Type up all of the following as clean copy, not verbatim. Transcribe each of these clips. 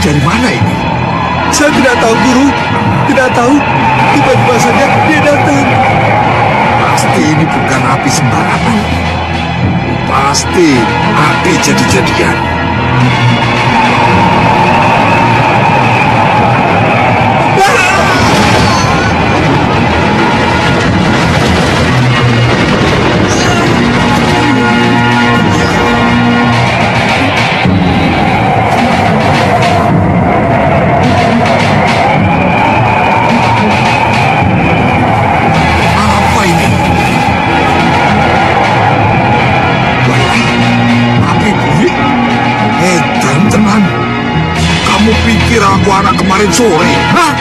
Dari mana ini? Saya tidak tahu, Guru. Tidak tahu. Tiba-tiba saja dia datang. Pasti ini bukan api sembarangan. Pasti api jadi-jadian. Aku anak kemarin sore, hah?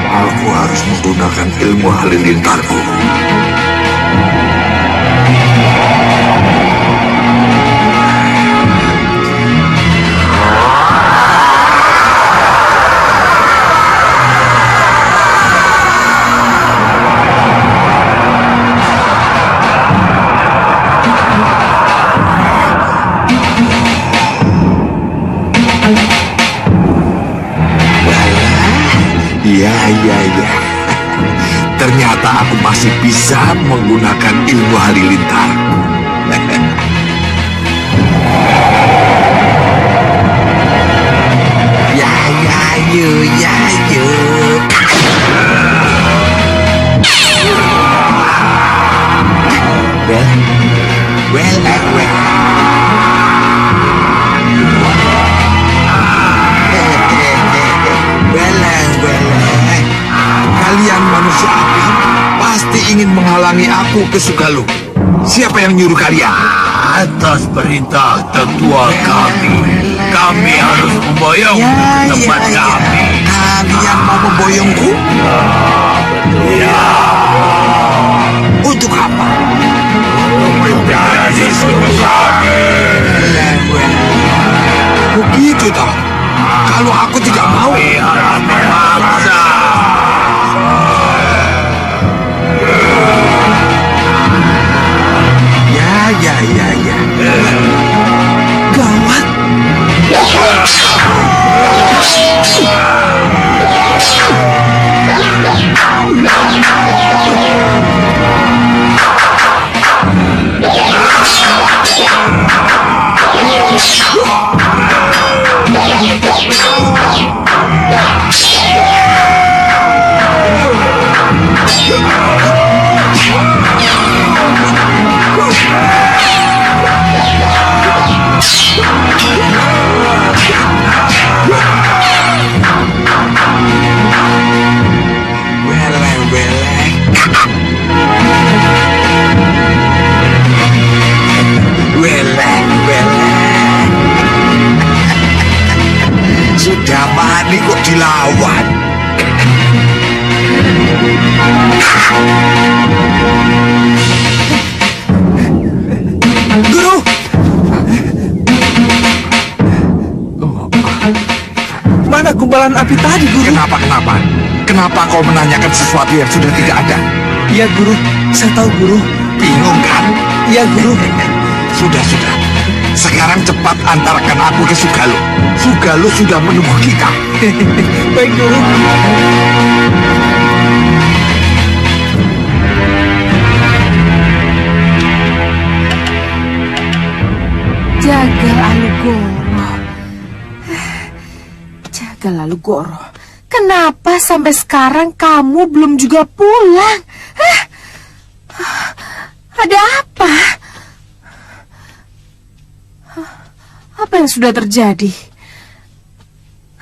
Aku harus menggunakan ilmu halilintarku. Ya. Ternyata aku masih bisa menggunakan ilmu halilintarku. Yuk. Well. Kalian manusia api pasti ingin menghalangi aku ke Sugaluh. Siapa yang nyuruh kalian? Atas perintah tetua kami harus memboyong ke tempat kami. Kalian mau memboyongku? Ya. Untuk apa? Menjadi sekutu kami. Begitu toh. Kalau aku tidak mau, kami harus memaksa. Ya. Gawat. kok dilawan. Guru! Mana gumpalan api tadi, Guru? Kenapa? Kenapa kau menanyakan sesuatu yang sudah tidak ada? Iya, Guru. Saya tahu, Guru. Bingung kan? Iya, Guru. Sudah. Sekarang cepat antarkan aku ke Sugalo. Sugalo sudah menunggu kita. Baik, Guru. Jagal Alugoro. Jagal Alugoro. Kenapa sampai sekarang kamu belum juga pulang? Ada apa? Apa yang sudah terjadi?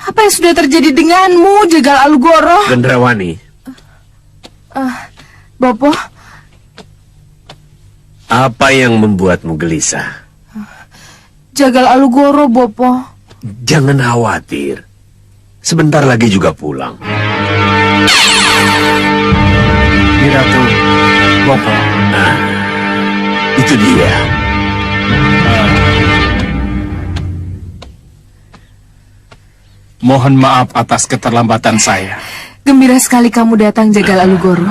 Apa yang sudah terjadi denganmu, Jagal Alugoro? Gendrawani, Bopo, apa yang membuatmu gelisah? Jagal Alugoro, Bopo. Jangan khawatir. Sebentar lagi juga pulang. Ratu, Bopo. Nah, itu dia. Mohon maaf atas keterlambatan saya. Gembira sekali kamu datang, Jagal Alugoro.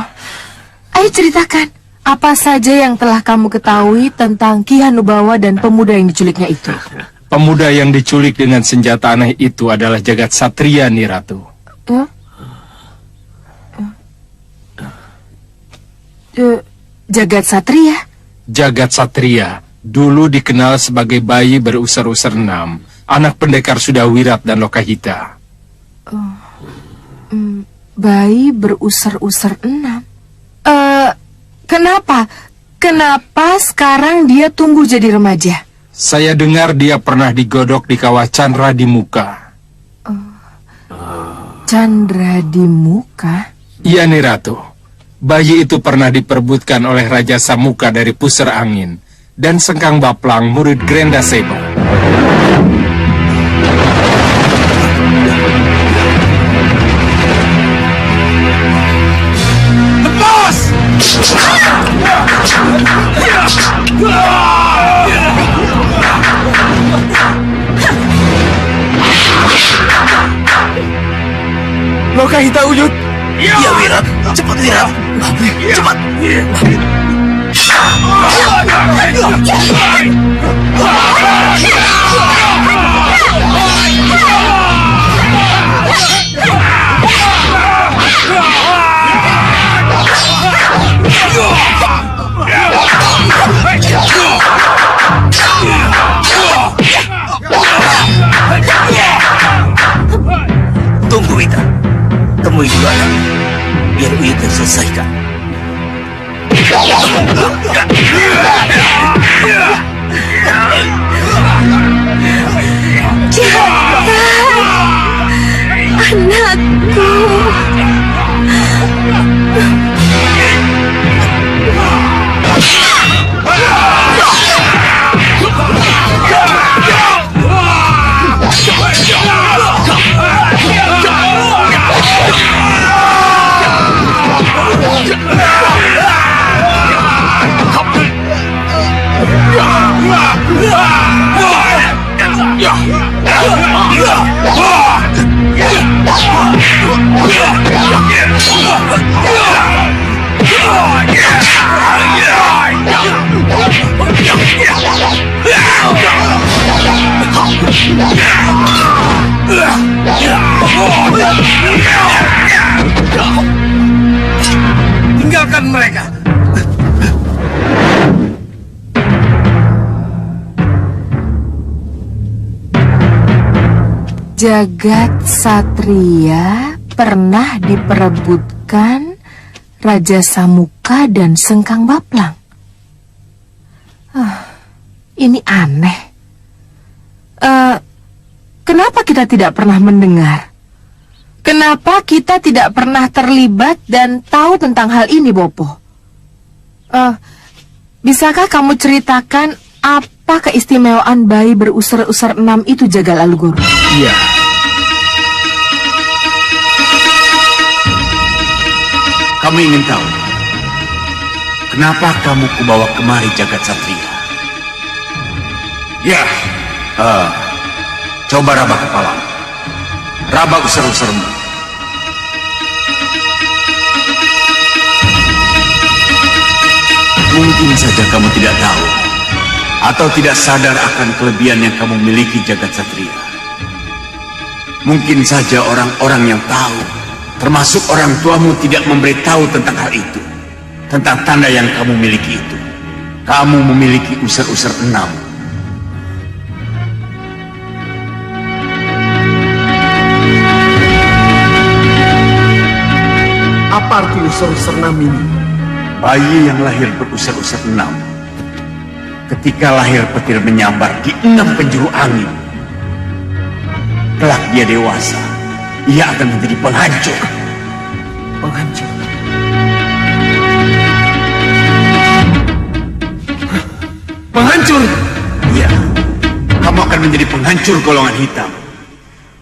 Ayo ceritakan, apa saja yang telah kamu ketahui tentang Ki Hanubawa dan pemuda yang diculiknya itu? Pemuda yang diculik dengan senjata aneh itu adalah Jagat Satria, Nyi Ratu. Jagat Satria? Jagat Satria dulu dikenal sebagai bayi berusar-usar 6, anak pendekar Sudawirat dan Lokahita. Bayi berusar-usar 6? Kenapa? Kenapa sekarang dia tumbuh jadi remaja? Saya dengar dia pernah digodok di kawah Chandra di muka. Chandra di muka? Iya, Nyi Ratu. Bayi itu pernah diperebutkan oleh Raja Samuka dari Pusar Angin dan Sengkang Baplang, murid Grenda Seba. Lokahita Uyut. Iya, Wirat. Cepat, Wirat. Cepat. Tunggu, Wita. Temui dulu anaknya. Biar Uyut yang selesaikan. Anakku. Tinggalkan mereka. Jagat Satria pernah diperebutkan Raja Samuka dan Sengkang Baplang. Ini aneh. Kenapa kita tidak pernah mendengar? Kenapa kita tidak pernah terlibat dan tahu tentang hal ini, Bopo? Bisakah kamu ceritakan apa keistimewaan bayi berusar-usar 6 itu, Jagal Alugoro? Iya. kami ingin tahu, kenapa kamu kubawa kemari jagat satria? Ya, coba raba kepala, raba usar-usarmu. Mungkin saja kamu tidak tahu atau tidak sadar akan kelebihan yang kamu miliki jagat satria. Mungkin saja orang-orang yang tahu, termasuk orang tuamu, tidak memberitahu tentang hal itu, tentang tanda yang kamu miliki itu. Kamu memiliki usar-usar 6. Apa arti usar-usar 6 ini? Bayi yang lahir berusar-usar 6, ketika lahir petir menyambar di 6 penjuru angin. Kelak dia dewasa, ia akan menjadi penghancur. Penghancur. Penghancur. Iya, kamu akan menjadi penghancur golongan hitam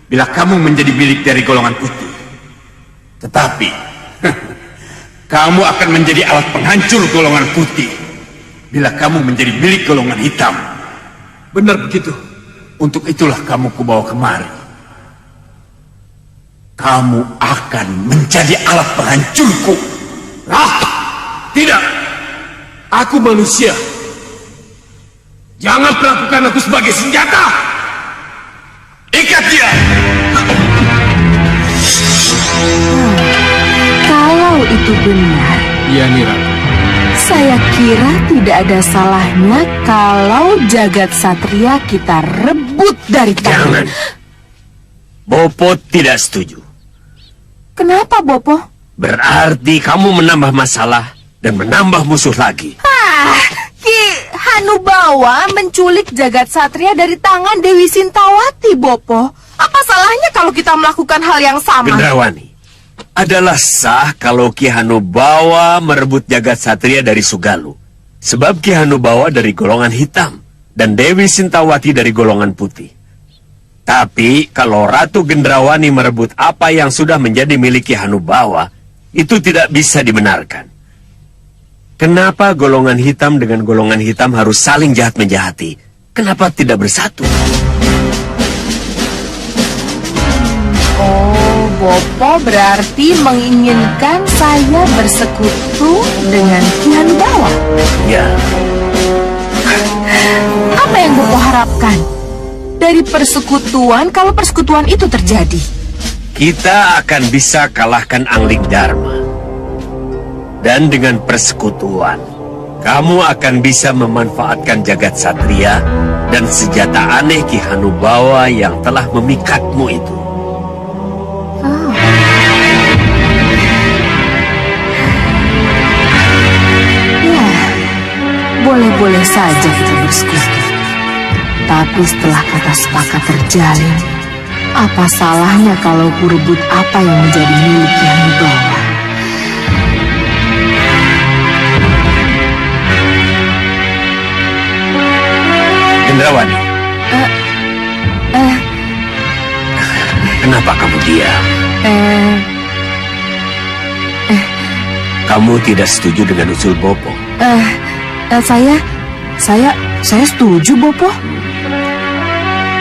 bila kamu menjadi milik dari golongan putih. Tetapi kamu akan menjadi alat penghancur golongan putih bila kamu menjadi milik golongan hitam. Benar begitu. Untuk itulah kamu kubawa kemari. Kamu akan menjadi alat penghancurku. Tidak. Aku manusia. Jangan perlakukan aku sebagai senjata. Ikat dia. Kalau itu benar, Ya, Niratu. saya kira tidak ada salahnya kalau jagat satria kita rebut dari tangan. Jangan. Bopo tidak setuju. Kenapa, Bopo? Berarti kamu menambah masalah dan menambah musuh lagi. Ki Hanubawa menculik jagat satria dari tangan Dewi Sintawati, Bopo. Apa salahnya kalau kita melakukan hal yang sama? Gendrawani, adalah sah kalau Ki Hanubawa merebut jagat satria dari Sugalu. Sebab Ki Hanubawa dari golongan hitam dan Dewi Sintawati dari golongan putih. Tapi kalau Ratu Gendrawani merebut apa yang sudah menjadi milik Ki Hanubawa, itu tidak bisa dibenarkan. Kenapa golongan hitam dengan golongan hitam harus saling jahat menjahati? Kenapa tidak bersatu? Oh, Bopo berarti menginginkan saya bersekutu dengan Ki Hanubawa. Ya, Apa yang Bopo harapkan dari persekutuan kalau persekutuan itu terjadi? kita akan bisa kalahkan Angling Dharma. Dan dengan persekutuan, kamu akan bisa memanfaatkan jagat satria dan senjata aneh Ki Hanubawa yang telah memikatmu itu. Ya, boleh-boleh saja kita bersekutu. Tapi setelah kata sepakat terjalin, apa salahnya kalau kurebut apa yang menjadi milik Ki Hanubawa? Gendrawani, kenapa kamu diam? Kamu tidak setuju dengan usul Bopo? Saya setuju, Bopo.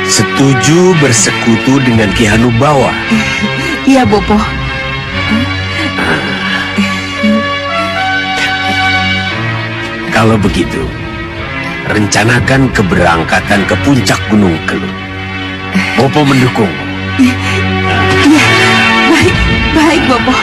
Setuju bersekutu dengan Ki Hanubawa? Iya, Bopo. Kalau begitu, rencanakan keberangkatan ke puncak Gunung Kelut. Bopo mendukung. Iya, baik, Bopo.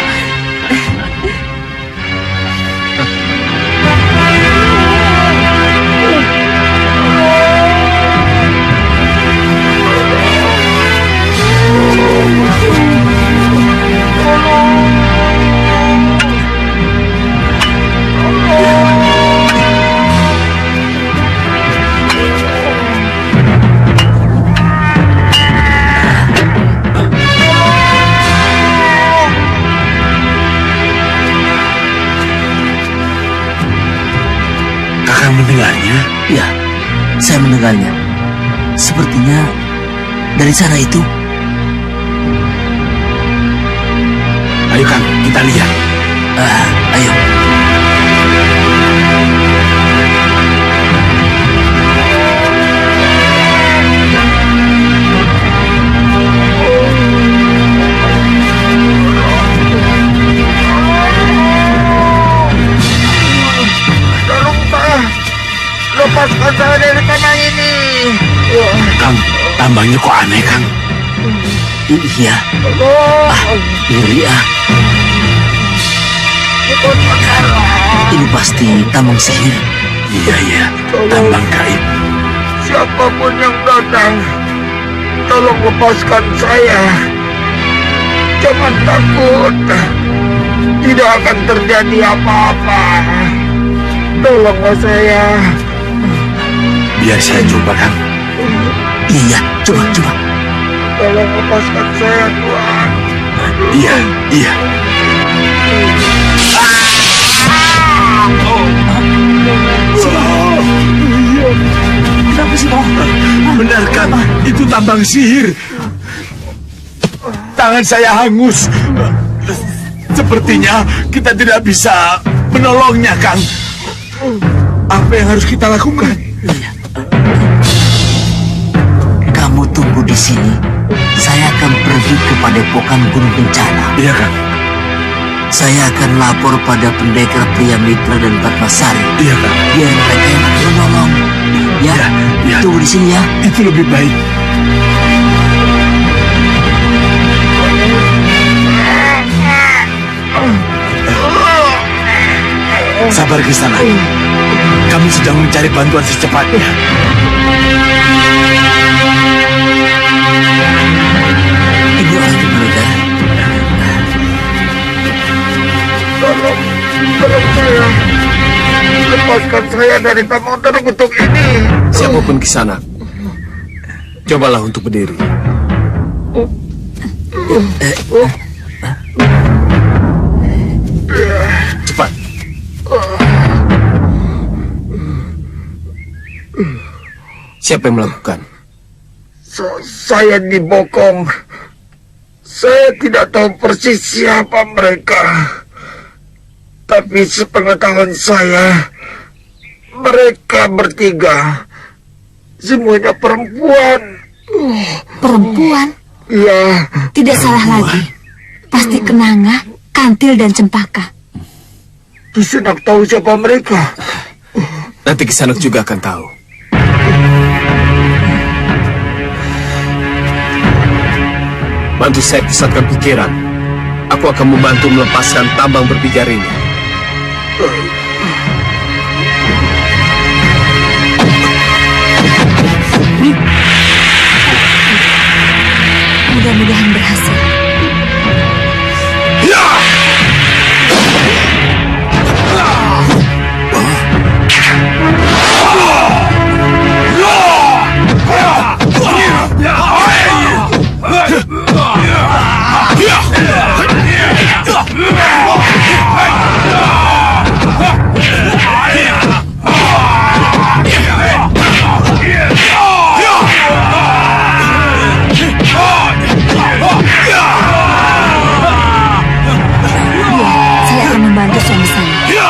Kakak mendengarnya? Ya, saya mendengarnya. Sepertinya dari sana itu. Ayo Kang, kita lihat. Ah, Iya. Ngeri ah. Ini pasti tambang sihir. Iya, tambang gaib. Siapapun yang datang, tolong lepaskan saya. Jangan takut. Tidak akan terjadi apa-apa. Tolonglah saya. Biar saya coba, Kang. Iya, coba. Tolong lepaskan saya, Tuhan. Iya. Kenapa sih, Bang? Benar kan? Itu tambang sihir. Tangan saya hangus. Sepertinya kita tidak bisa menolongnya, Kang. Apa yang harus kita lakukan? Kamu tunggu di sini. Saya akan pergi ke Padepokan Gunung Bencana. Iya, Kang. Saya akan lapor pada pendekar Pria Mitra dan Padmasari. Iya, Kang. Biar mereka yang akan menolong. Ya, Iya. tunggu di sini ya. Itu lebih baik. Sabar di sana. Kami sedang mencari bantuan secepatnya. Ibu orang mereka. Tolong saya. Lepaskan saya dari tambang terkutuk ini. Siapapun di sana, cobalah untuk berdiri. Cepat. Siapa yang melakukan? Saya dibokong. Saya tidak tahu persis siapa mereka. Tapi sepengetahuan saya, mereka bertiga semuanya perempuan. Perempuan? Ya, Tidak salah lagi. Pasti Kenanga, Kantil, dan Cempaka. Kisanak tahu siapa mereka. Nanti Kisanak juga akan tahu. Bantu saya pusatkan pikiran. Aku akan membantu melepaskan tambang berpijar ini. Mudah-mudahan berhasil. Saya akan membantu suami saya.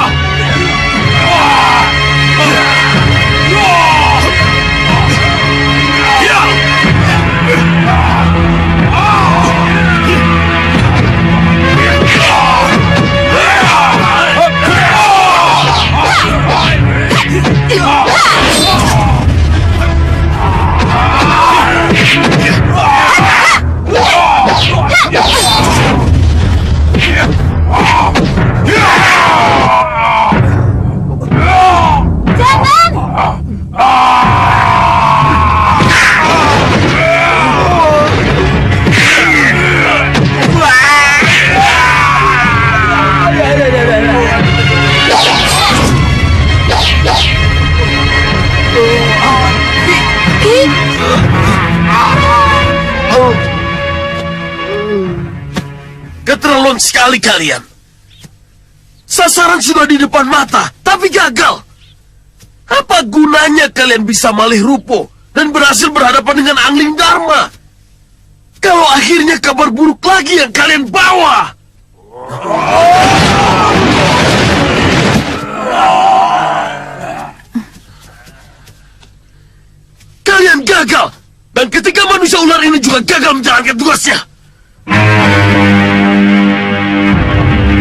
Keterlaluan sekali kalian. Sasaran sudah di depan mata, tapi gagal. Apa gunanya kalian bisa malih rupo dan berhasil berhadapan dengan Angling Dharma? Kalau akhirnya kabar buruk lagi yang kalian bawa. Kalian gagal. Dan ketika manusia ular ini juga gagal menjalankan tugasnya.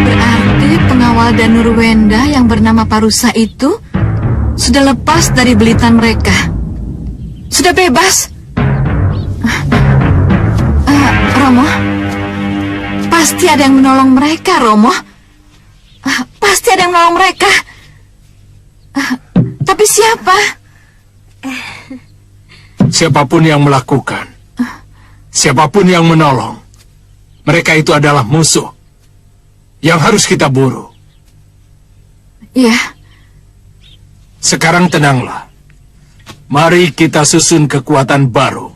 Berarti pengawal Danur Wenda yang bernama Parusa itu sudah lepas dari belitan mereka. Sudah bebas. Romo, pasti ada yang menolong mereka, Romo. Pasti ada yang menolong mereka. Tapi siapa? Siapapun yang melakukan, siapapun yang menolong, mereka itu adalah musuh yang harus kita buru. Ya, Sekarang tenanglah. Mari kita susun kekuatan baru.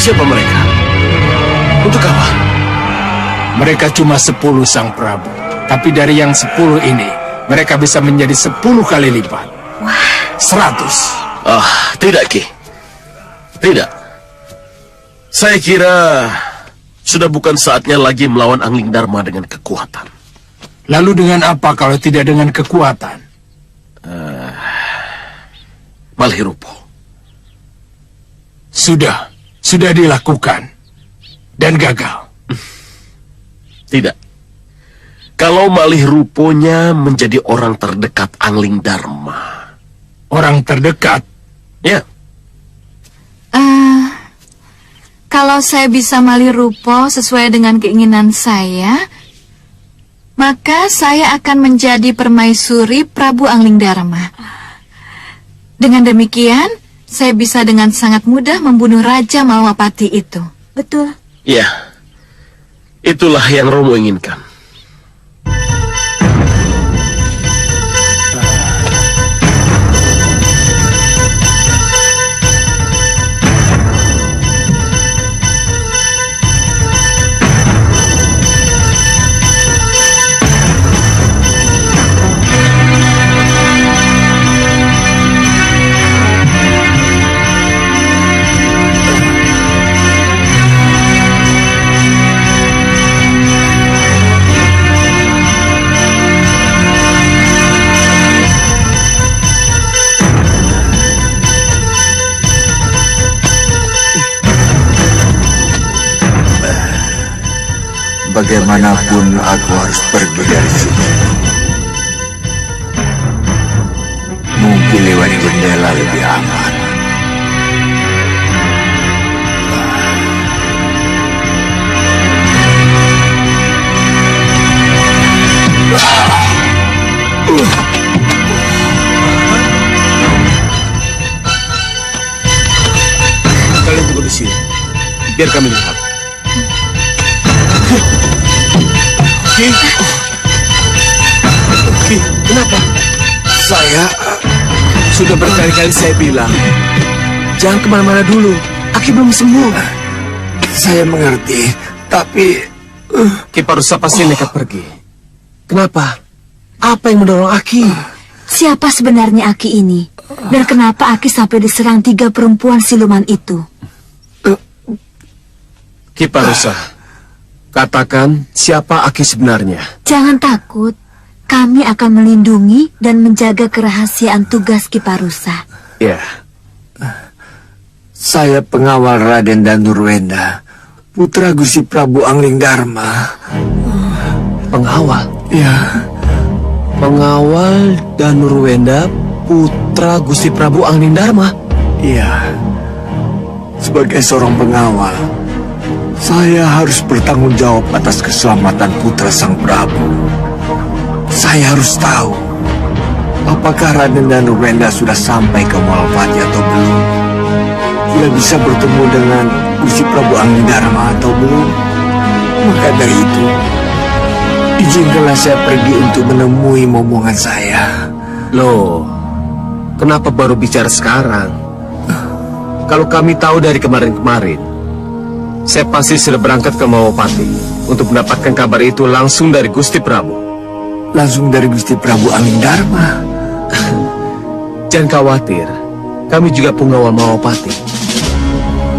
Siapa mereka? Untuk apa? Mereka cuma 10 Sang Prabu. Tapi dari yang 10 ini, mereka bisa menjadi 10 kali lipat. Wah. 100. Tidak, Ki. Tidak. Saya kira sudah bukan saatnya lagi melawan Angling Dharma dengan kekuatan. Lalu dengan apa kalau tidak dengan kekuatan? Malhirupo. Sudah dilakukan. Dan gagal. Tidak. Kalau Malhiruponya menjadi orang terdekat Angling Dharma. Orang terdekat? Ya. kalau saya bisa Malhirupo sesuai dengan keinginan saya, maka saya akan menjadi permaisuri Prabu Angling Dharma. Dengan demikian, saya bisa dengan sangat mudah membunuh Raja Malwapati itu. Betul. Ya. Itulah yang Romo inginkan. Bagaimanapun aku harus pergi dari sini. Mungkin lewat jendela lebih aman. Kalian tunggu di sini. Biar kami lihat. Ki, kenapa? Saya Sudah berkali-kali saya bilang, jangan kemana-mana dulu. Aki belum sembuh. Saya mengerti, tapi Ki Parusa pasti nekat pergi. Kenapa? Apa yang mendorong Aki? Siapa sebenarnya Aki ini? Dan kenapa Aki sampai diserang 3 perempuan siluman itu? Ki Parusa, katakan siapa Aki sebenarnya. Jangan takut. Kami akan melindungi dan menjaga kerahasiaan tugas Ki Parusa. Ya, saya pengawal Raden Danurwenda, putra Gusti Prabu Angling Dharma. pengawal. Ya, Pengawal Danurwenda, putra Gusti Prabu Angling Dharma. iya. Sebagai seorang pengawal, saya harus bertanggung jawab atas keselamatan putra Sang Prabu. Saya harus tahu, apakah Raden Danurwenda sudah sampai ke Malwapati atau belum? Sudah bisa bertemu dengan Gusti Prabu Angling Dharma atau belum? Maka dari itu, izinkanlah saya pergi untuk menemui momongan saya. Loh, kenapa baru bicara sekarang? Kalau kami tahu dari kemarin-kemarin, saya pasti sudah berangkat ke Malwapati untuk mendapatkan kabar itu langsung dari Gusti Prabu. Langsung dari Gusti Prabu Angling Dharma. Jangan khawatir, kami juga pengawal Malwapati.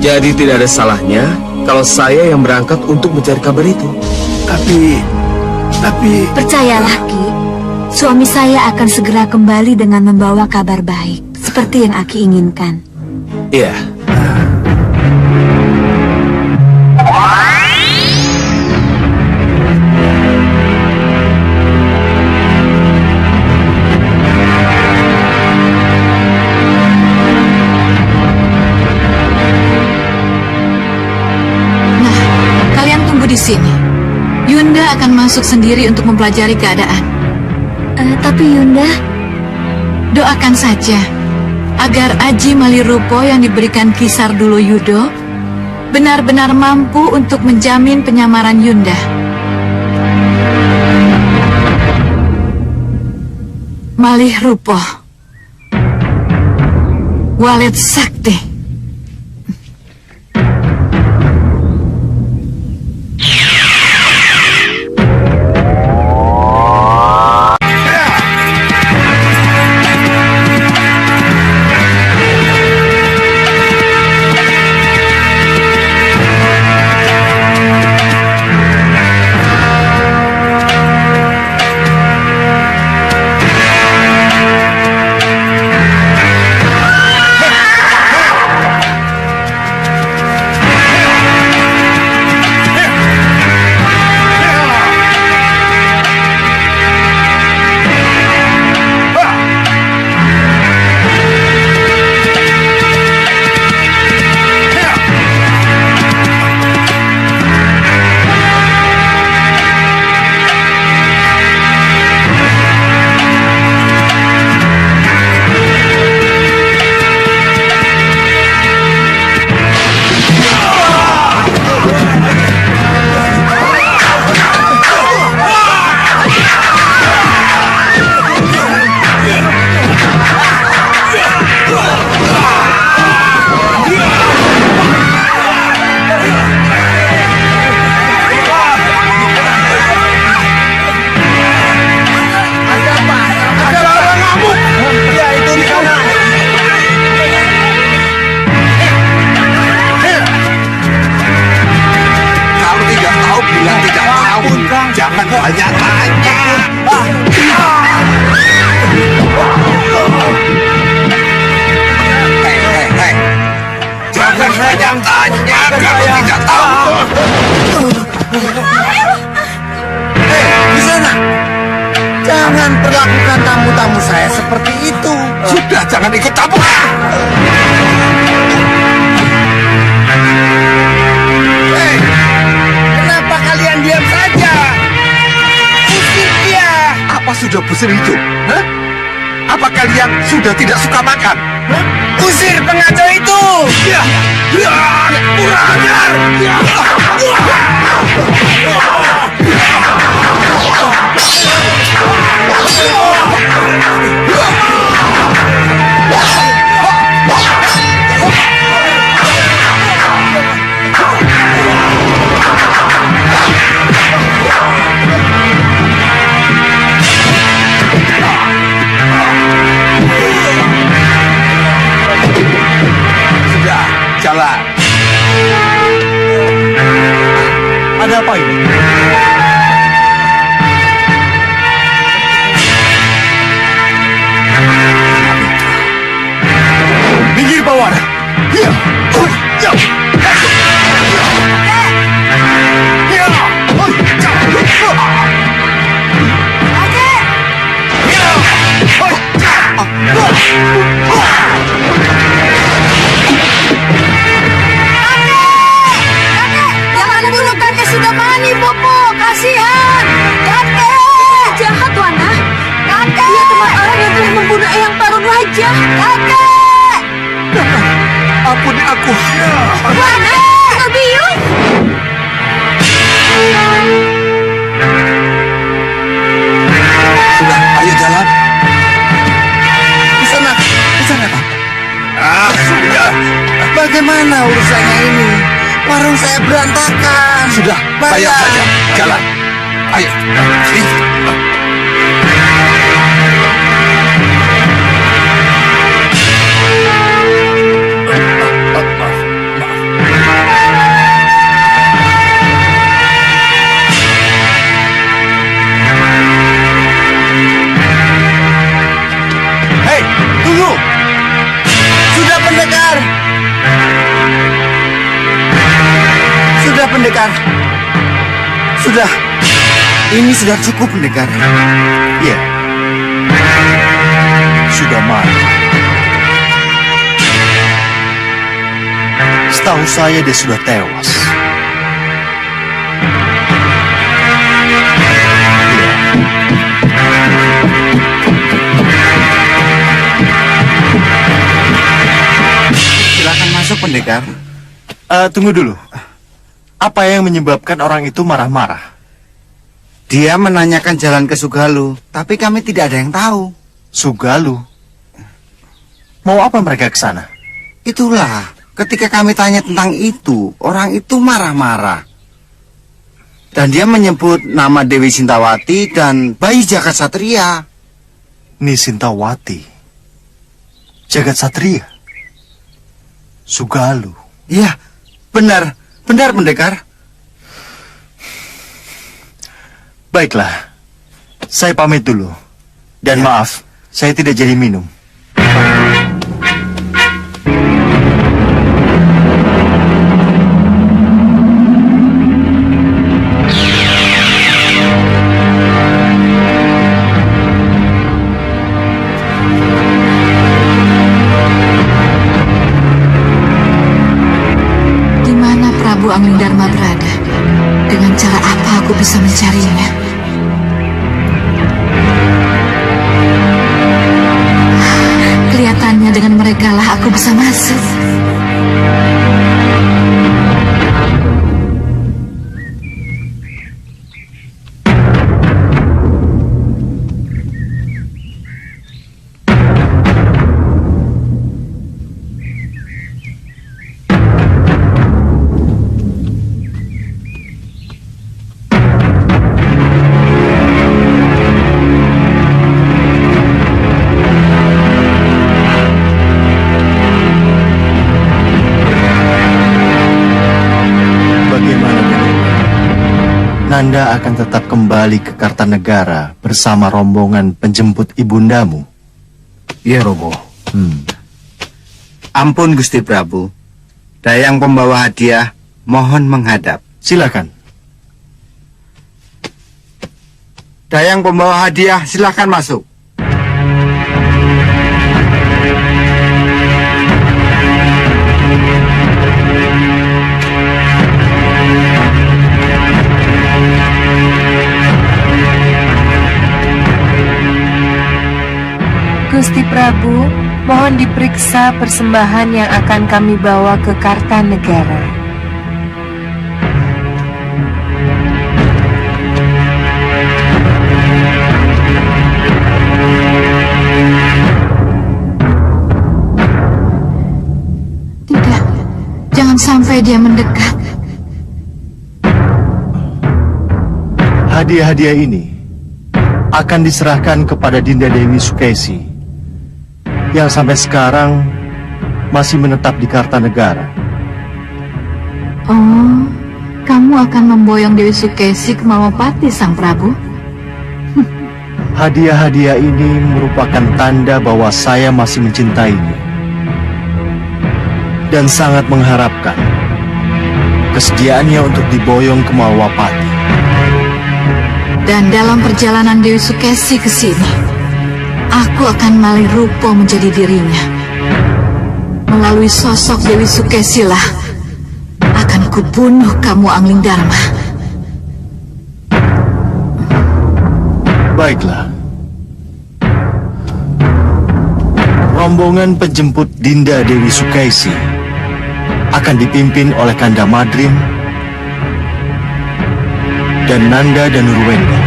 Jadi tidak ada salahnya kalau saya yang berangkat untuk mencari kabar itu. Tapi... Percayalah, Ki. Suami saya akan segera kembali dengan membawa kabar baik, seperti yang Aki inginkan. Iya. Nah, kalian tunggu di sini. Yunda akan masuk sendiri untuk mempelajari keadaan. Tapi Yunda... Doakan saja agar Aji Malirupo yang diberikan Kisar Dulo Yudo benar-benar mampu untuk menjamin penyamaran Yunda. Malih Rupo, Walet Sakti. Jangan banyak tanya. Hei, jangan banyak tanya kalau tidak tahu. Di sana. Jangan perlakukan tamu-tamu saya seperti itu. Sudah, jangan ikut campur. Hei, kenapa kalian diam saja? Usir dia. Apa sudah bosan hidup? Hah? Apa kalian sudah tidak suka makan? Hah? Usir pengacau itu. Ya, ya, kurang ajar. Ya. Sudah, jalan. Ada apa ini? Minggir bawah. Ya. Ya. Jangan bunuh kakek sudah mani, Bopo. Kasihan. Kakek. Jahat, Wana. Kakek. Dia teman orang yang telah membunuh Eyang Parun Raja. Kakek. Ampuni aku. Wana. Kebiung. Sudah, ayo jalan. Di sana, Pak. Sudah. Bagaimana urusannya ini? Warung saya berantakan. Sudah, bayar saja. Jalan. Ayo. pendekar. Sudah. Ini sudah cukup, pendekar. Iya. Sudah marah. Setahu saya dia sudah tewas. Silakan masuk, pendekar. Tunggu dulu. Apa yang menyebabkan orang itu marah-marah? Dia menanyakan jalan ke Sugalu, tapi kami tidak ada yang tahu. Sugalu? Mau apa mereka ke sana? Itulah, ketika kami tanya tentang itu, orang itu marah-marah. Dan dia menyebut nama Dewi Sintawati dan bayi Jagat Satria. Nisintawati. Jagat Satria. Sugalu. Iya, benar pendekar. Baiklah, saya pamit dulu. Dan maaf, saya tidak jadi minum. Di mana Prabu Anglingdarma berada? Dengan cara apa aku bisa mencarinya? Kelihatannya dengan mereka lah aku bisa masuk. Nanda akan tetap kembali ke Kartanegara bersama rombongan penjemput ibundamu. Iya, Romo. Ampun, Gusti Prabu. Dayang pembawa hadiah, mohon menghadap. Silakan. Dayang pembawa hadiah, silakan masuk. Gusti Prabu, mohon diperiksa persembahan yang akan kami bawa ke Kartanegara. Tidak, jangan sampai dia mendekat. Hadiah-hadiah ini akan diserahkan kepada Dinda Dewi Sukesi yang sampai sekarang masih menetap di Kartanegara. Oh, kamu akan memboyong Dewi Sukesi ke Malapati, Sang Prabu? Hadiah-hadiah ini merupakan tanda bahwa saya masih mencintainya dan sangat mengharapkan kesediaannya untuk diboyong ke Malwapati. Dan dalam perjalanan Dewi Sukesi ke sini, aku akan malih rupa menjadi dirinya. Melalui sosok Dewi Sukesi lah akan kubunuh kamu, Anglingdarma. Baiklah. Rombongan penjemput Dinda Dewi Sukesi akan dipimpin oleh Kanda Madrim dan Nanda dan Nurwenda.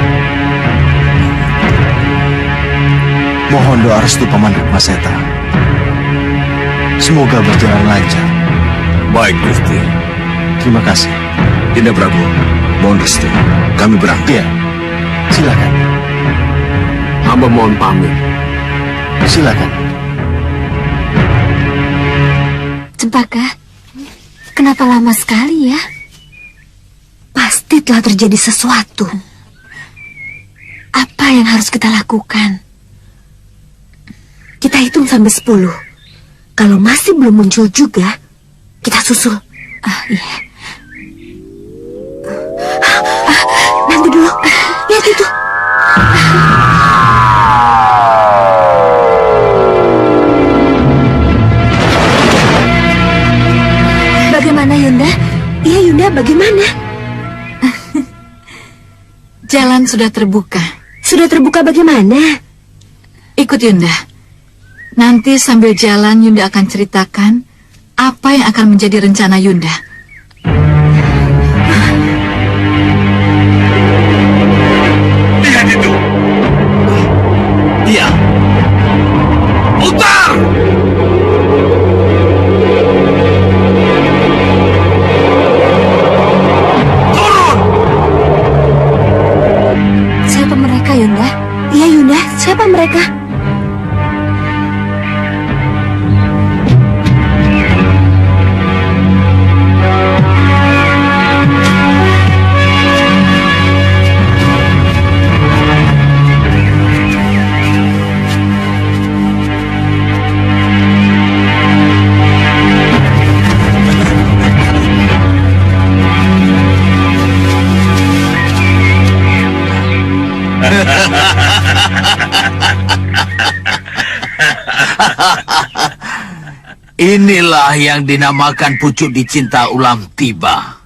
Mohon doa restu Paman Hikmaseta. Semoga berjalan lancar. Baik, Gusti. Terima kasih. Dinda Prabu, mohon restu. Kami berangkat. Iya, silakan. Hamba mohon pamit. Silakan. Cempaka, kenapa lama sekali ya? Pasti telah terjadi sesuatu. Apa yang harus kita lakukan? Kita hitung sampai 10. Kalau masih belum muncul juga, kita susul. Iya. Yunda, bagaimana? Jalan sudah terbuka. Sudah terbuka bagaimana? Ikut Yunda. Nanti sambil jalan Yunda akan ceritakan apa yang akan menjadi rencana Yunda. Lihat itu. Iya. Putar! Turun! Siapa mereka, Yunda? Iya, Yunda. Siapa mereka? Inilah yang dinamakan pucuk dicinta ulam tiba.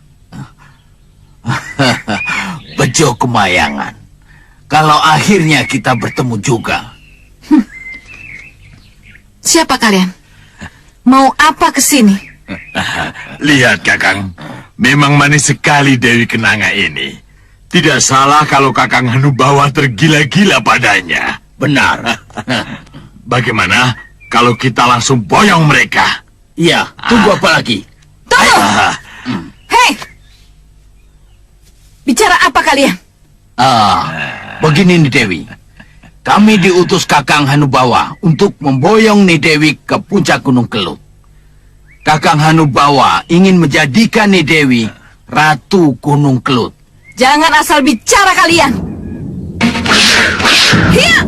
Bejo kemayangan. Kalau akhirnya kita bertemu juga. Siapa kalian? Mau apa ke sini? Lihat, Kakang. Memang manis sekali Dewi Kenanga ini. Tidak salah kalau Kakang Hanubawa tergila-gila padanya. Benar. Bagaimana kalau kita langsung boyong mereka? Iya, tunggu apa lagi? Tunggu! Hei! Bicara apa kalian? Begini nih Dewi. Kami diutus Kakang Hanubawa untuk memboyong nih Dewi ke puncak Gunung Kelut. Kakang Hanubawa ingin menjadikan nih Dewi Ratu Gunung Kelut. Jangan asal bicara kalian. Hiya!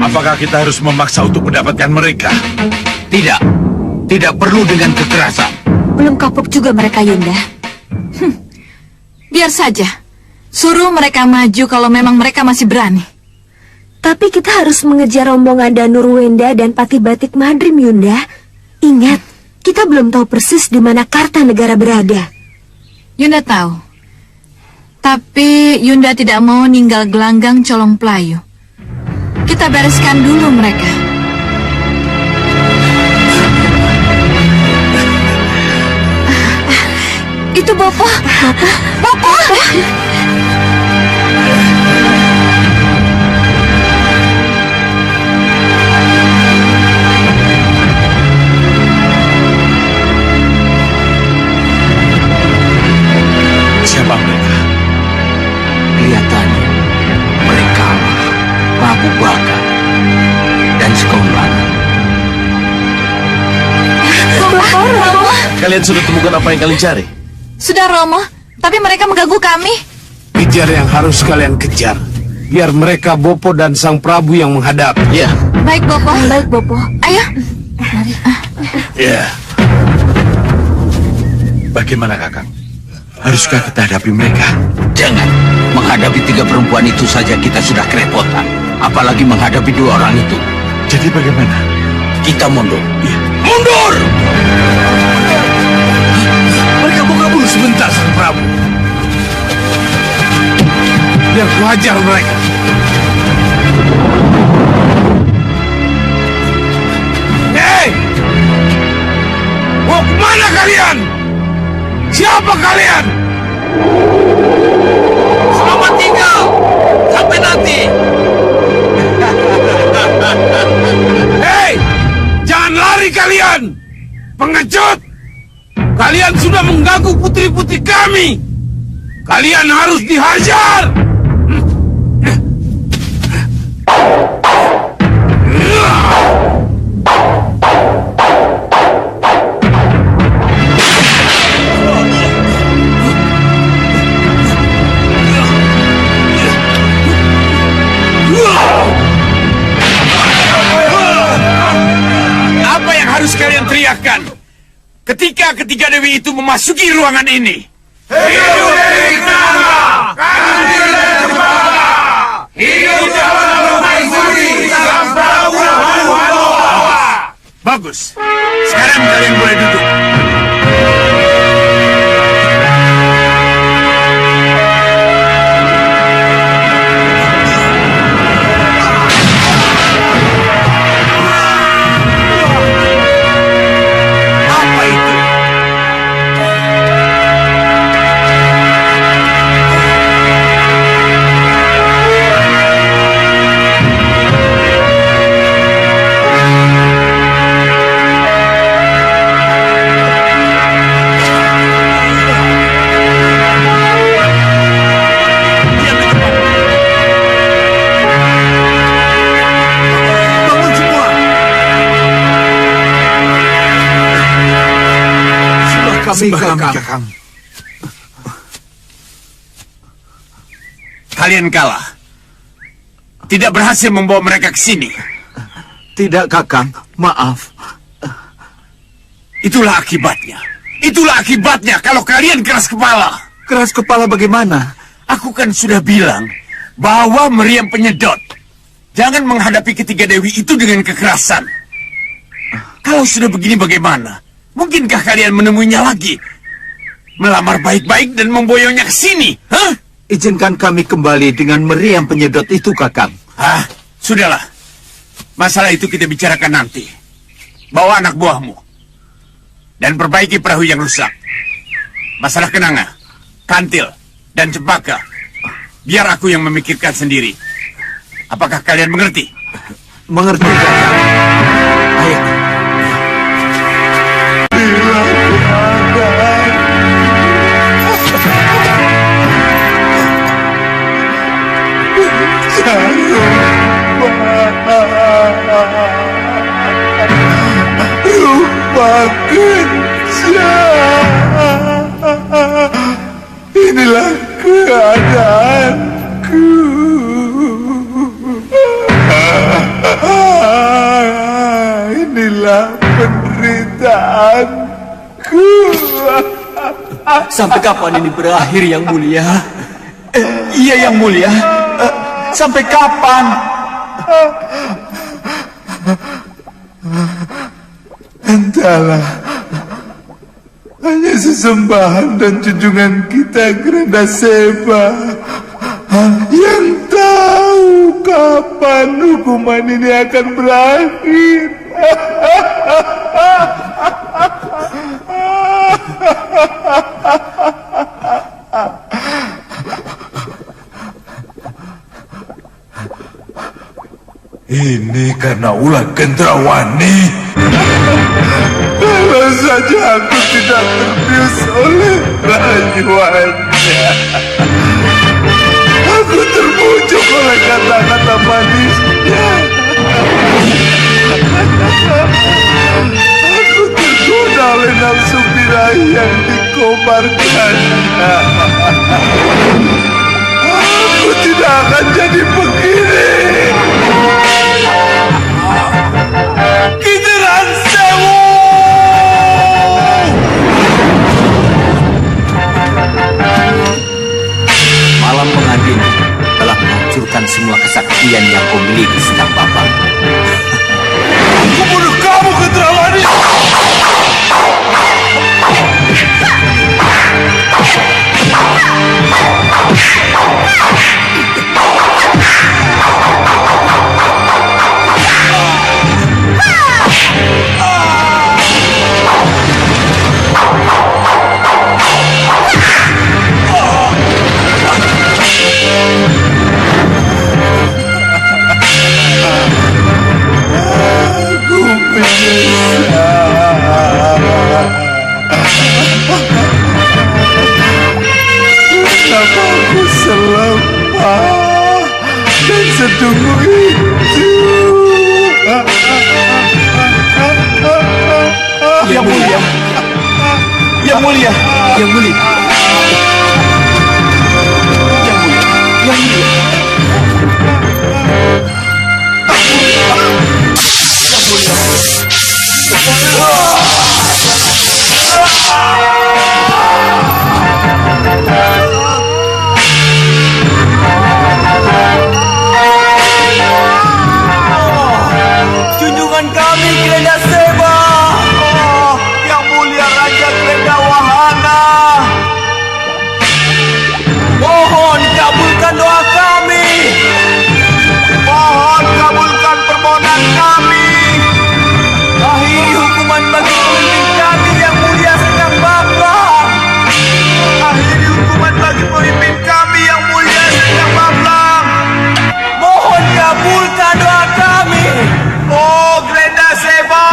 Apakah kita harus memaksa untuk mendapatkan mereka? Tidak. Tidak perlu dengan kekerasan. Belum kapok juga mereka, Yunda. Biar saja. Suruh mereka maju kalau memang mereka masih berani. Tapi kita harus mengejar rombongan Danurwenda dan Patih Batik Madrim, Yunda. Ingat, kita belum tahu persis di mana Kartanegara berada. Yunda tahu. Tapi Yunda tidak mau ninggal gelanggang Colong Pelayu. Kita bereskan dulu mereka. Itu Bopo. Bopo. Siapa mereka? Kelihatannya mereka Prabu Baka dan Sekombang. Romo. Kalian sudah temukan apa yang kalian cari? Sudah, Romo. Tapi mereka mengganggu kami. Kejar yang harus kalian kejar. Biar mereka Bopo dan Sang Prabu yang menghadap. Ya. Baik, Bopo. Baik, Bopo. Ayo. Mari. Ya. Bagaimana, Kakang? Haruskah kita hadapi mereka? Jangan. menghadapi 3 perempuan itu saja kita sudah kerepotan. Apalagi menghadapi 2 orang itu. Jadi bagaimana? Kita mundur. Mundur! Mereka mau kabur sebentar, Sang Prabu. Biar ku hajar mereka. Hei! Mau kemana kalian? Siapa kalian? Selamat tinggal! Sampai nanti! Hei! Jangan lari kalian! Pengecut! Kalian sudah mengganggu putri-putri kami! Kalian harus dihajar! Apa yang harus kalian teriakkan ketika ketiga dewi itu memasuki ruangan ini? Hidup Dewi Nala! Kami tidak cemara! Hidup Jalan Permaisuri! Sang Prabu Hanubawa! Bagus. Sekarang kalian boleh duduk. Apa itu? Bangun semua. Sembah kami, Kakang. Kalian kalah. Tidak berhasil membawa mereka ke sini. Tidak, Kakang. Maaf. Itulah akibatnya. Itulah akibatnya kalau kalian keras kepala. Keras kepala bagaimana? Aku kan sudah bilang bahwa meriam penyedot. Jangan menghadapi ketiga dewi itu dengan kekerasan. Kalau sudah begini bagaimana? Mungkinkah kalian menemuinya lagi? Melamar baik-baik dan memboyongnya ke sini? Hah? Izinkan kami kembali dengan meriam penyedot itu, Kakang. Ah, sudahlah. Masalah itu kita bicarakan nanti. Bawa anak buahmu. Dan perbaiki perahu yang rusak. Masalah kenanga, kantil, dan cempaka. Biar aku yang memikirkan sendiri. Apakah kalian mengerti? Mengerti, Kakang. Ayo. Inilah keadaanku. Inilah penderitaanku. Sampai kapan ini berakhir, Yang Mulia? Iya, Yang Mulia. Sampai kapan? Entahlah. Hanya sesembahan dan junjungan kita Grandaseba yang tahu kapan hukuman ini akan berakhir. Ini karena ulah Gendrawani. Kalau saja aku tidak terbius oleh rayuannya. Aku terbujuk oleh kata-kata manisnya. Aku tergoda oleh nafsu birahi yang dikobarkannya. Aku tidak akan jadi begini. Kideran Sewu! Malam pengantin kesaktian yang kau miliki sedang babak. Aku bunuh kamu, Kendralani! Kenapa aku selemah dan sedungu itu? Yang mulia, yang mulia, yang mulia, yang mulia, yang mulia. Junjungan kami Grenda Seba. Oh, yang mulia Raja Grenda Wahana. Mohon kabulkan doa kami. Mohon kabulkan permohonan kami. Akhiri hukuman bagi pemimpin kami yang mulia Sedang Bablang. Akhiri hukuman bagi pemimpin kami yang mulia Sedang Bablang. Mohon kabulkan doa kami. Oh, Grenda Seba,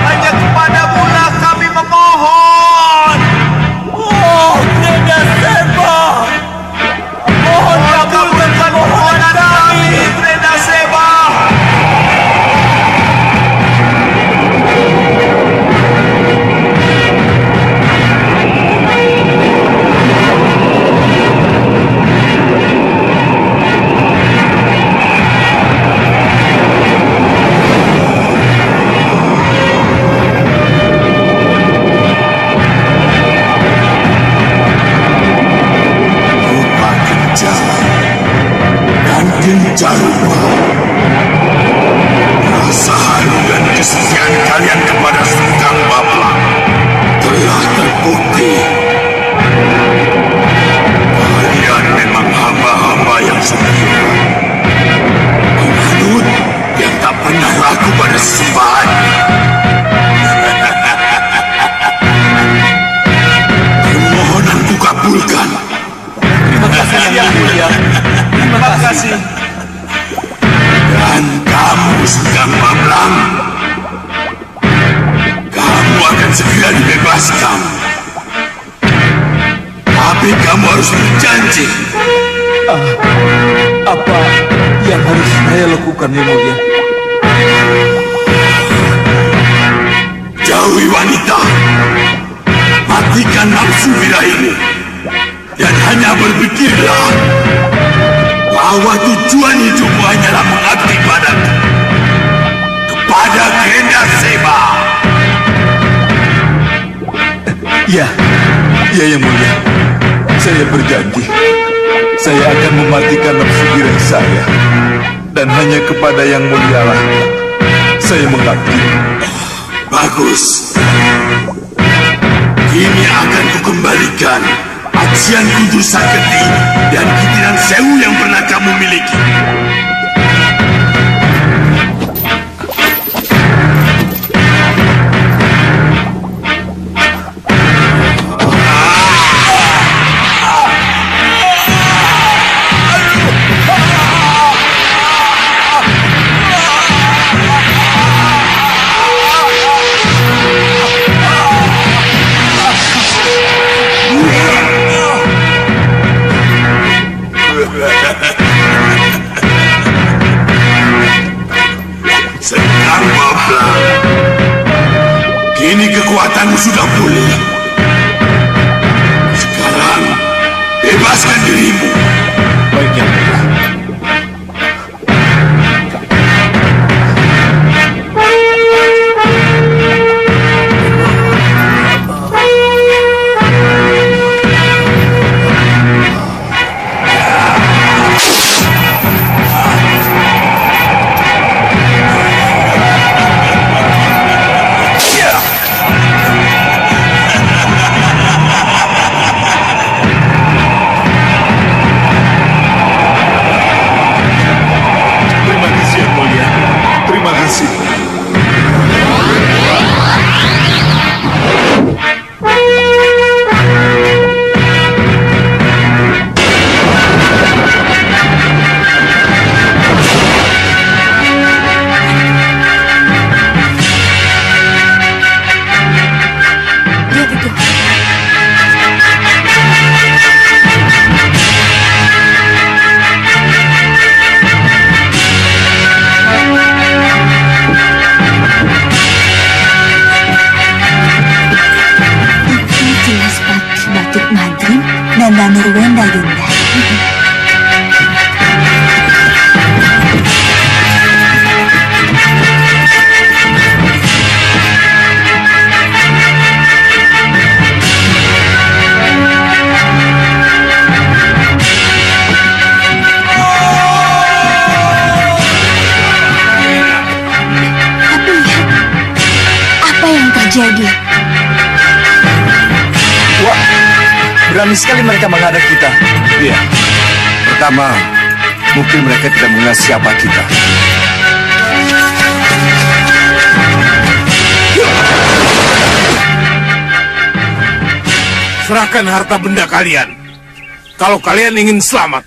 hanya kepadamu lah kami memohon. Oh, Grenda Seba, mohon kabulkan permohonan kami, Grenda Seba. Dan gencaruma. Rasa haru dan kesetiaan kalian kepada Sedang Bablang telah terbukti. Kalian memang hamba-hamba yang setia, penganut yang tak pernah ragu pada sesembahan. Permohonanku kabulkan. Terima kasih yang mulia. Terima kasih. Dan kamu Sedang Bablang, kamu akan segera dibebaskan. Tapi kamu harus berjanji. Apa yang harus saya lakukan yang mulia? Jauhi wanita, matikan nafsu birahimu, dan hanya berpikirlah bahwa tujuan hidupmu hanyalah mengabdi padaku, kepada Grenda Seba. Ya, yang mulia. Saya berjanji, saya akan mematikan nafsu diri saya, dan hanya kepada yang mulialah saya mengabdi. Bagus. Kini akan kukembalikan Ajian Kudu Saketi dan Kitiran Sewu yang pernah kamu miliki. Sedang Bablang, kini kekuatanmu sudah pulih. Sekarang bebaskan dirimu. Baik, yang mulia. berani sekali mereka menghadap kita. Iya. Pertama, mungkin mereka tidak mengenal siapa kita. Serahkan harta benda kalian. Kalau kalian ingin selamat.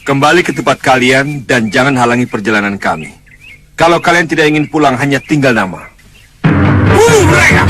Kembali ke tempat kalian dan jangan halangi perjalanan kami. Kalau kalian tidak ingin pulang, hanya tinggal nama. Bunuh mereka!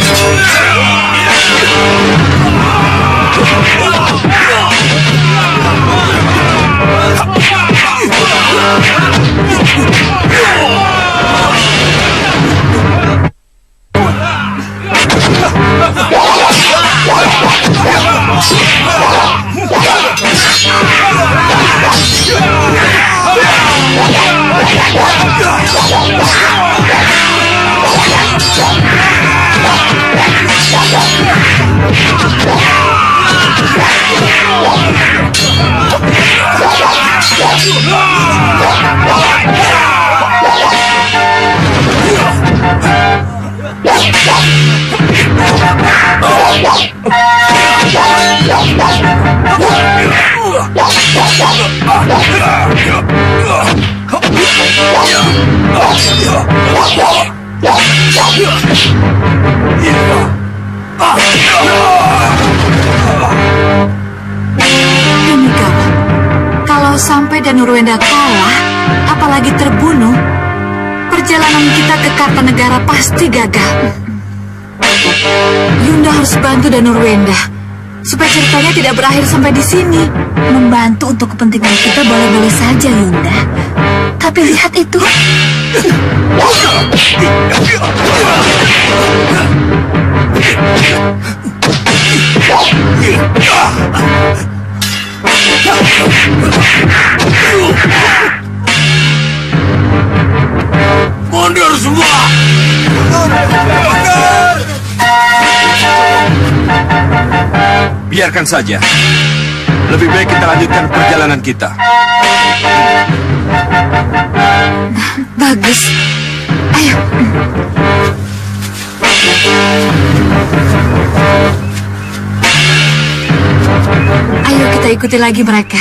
Ini gawat. Kalau sampai Danurwenda kalah, apalagi terbunuh, perjalanan kita ke Kartanegara pasti gagal. Yunda harus bantu Danurwenda supaya ceritanya tidak berakhir sampai di sini. Membantu untuk kepentingan kita boleh-boleh saja, Yunda. Tapi lihat itu. Mundur semua! Biarkan saja. Lebih baik kita lanjutkan perjalanan kita. Bagus. Ayo. Ayo kita ikuti lagi mereka.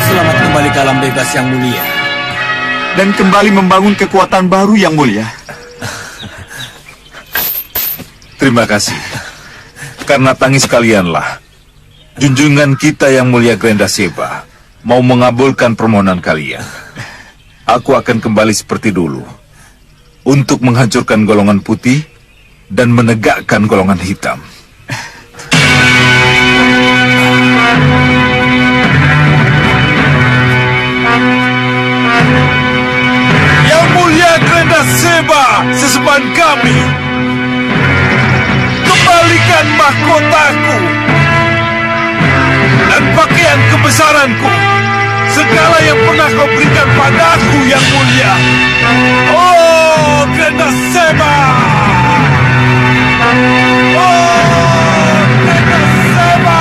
Selamat kembali ke alam bebas yang mulia. Dan kembali membangun kekuatan baru yang mulia. Terima kasih. Karena tangis kalianlah, junjungan kita yang mulia Grendaseba mau mengabulkan permohonan kalian. Aku akan kembali seperti dulu untuk menghancurkan golongan putih dan menegakkan golongan hitam. Yang mulia Grendaseba, sesembahan kami, kembalikan mahkotaku dan pakaian kebesaranku, segala yang pernah kau berikan padaku yang mulia. Oh, Grendaseba! Oh, Grendaseba!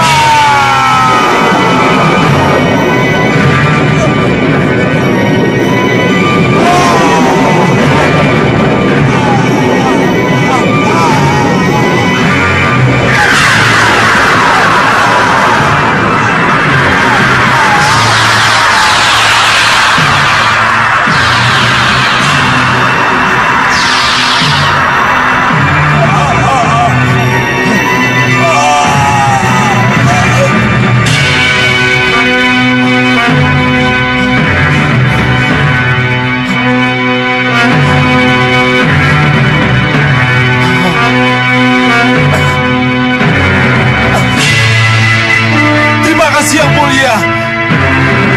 Yang mulia,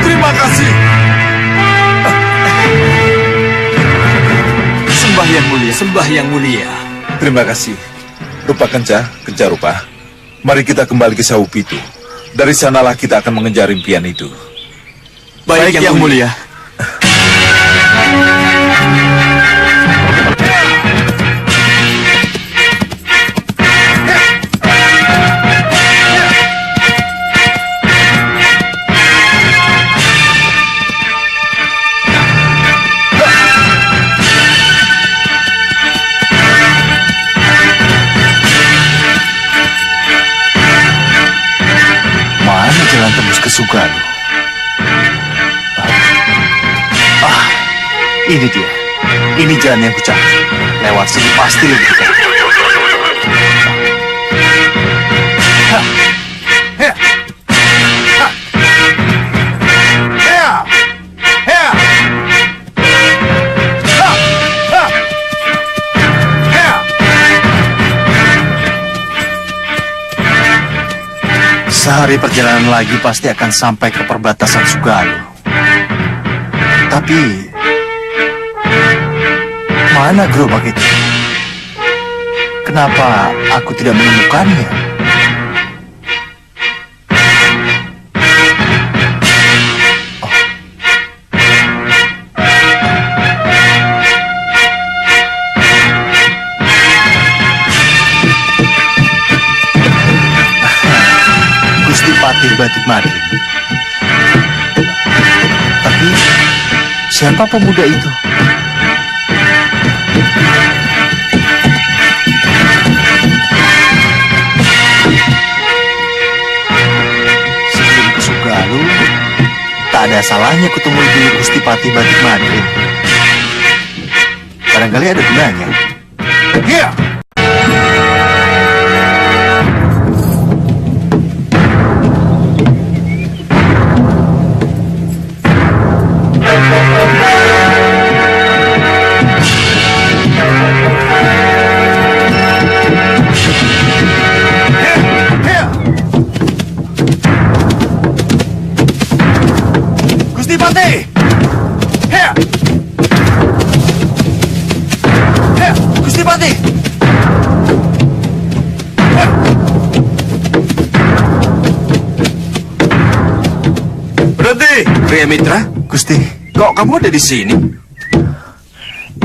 terima kasih. Sembah yang mulia, sembah yang mulia. Terima kasih. Rupa Kenca, Kenca Rupa. Mari kita kembali ke Saupitu. Dari sanalah kita akan mengejar impian itu. Baik yang mulia. Ini dia. Ini jalan yang kucari. Lewat sini pasti lebih dekat. Sehari perjalanan lagi pasti akan sampai ke perbatasan Sugalu. Tapi mana gerobak itu? Kenapa aku tidak menemukannya? Gusti Patih Batik Madrid. Tapi siapa pemuda itu? Sebelum ke Sugalu, tak ada salahnya ketemu dulu Gusti Patih Batik Madrid. Barangkali ada gunanya. Iya. Gusti Patih! Hea! Hea! Gusti Patih! Berhenti, Pria Mitra. Gusti, Kok kamu ada di sini?